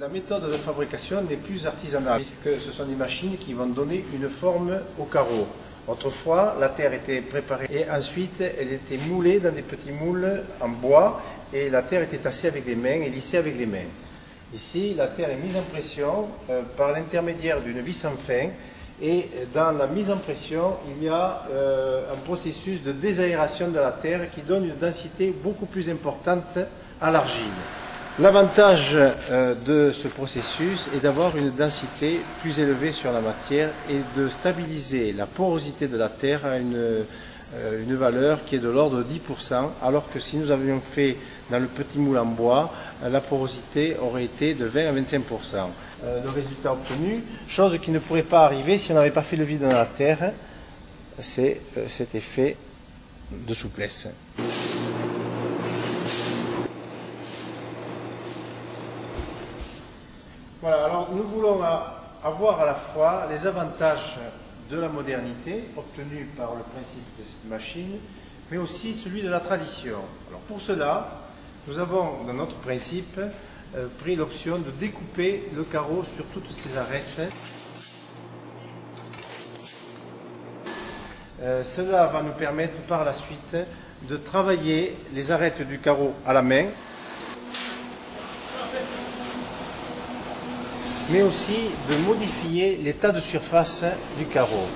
La méthode de fabrication n'est plus artisanale, puisque ce sont des machines qui vont donner une forme au carreau. Autrefois, la terre était préparée et ensuite elle était moulée dans des petits moules en bois et la terre était tassée avec les mains et lissée avec les mains. Ici, la terre est mise en pression par l'intermédiaire d'une vis sans fin et dans la mise en pression, il y a un processus de désaération de la terre qui donne une densité beaucoup plus importante à l'argile. L'avantage de ce processus est d'avoir une densité plus élevée sur la matière et de stabiliser la porosité de la terre à une valeur qui est de l'ordre de 10%, alors que si nous avions fait dans le petit moule en bois, la porosité aurait été de 20 à 25%. Le résultat obtenu, chose qui ne pourrait pas arriver si on n'avait pas fait le vide dans la terre, c'est cet effet de souplesse. Voilà, alors nous voulons avoir à la fois les avantages de la modernité obtenus par le principe de cette machine, mais aussi celui de la tradition. Alors pour cela, nous avons dans notre principe pris l'option de découper le carreau sur toutes ses arêtes. Cela va nous permettre par la suite de travailler les arêtes du carreau à la main, mais aussi de modifier l'état de surface du carreau.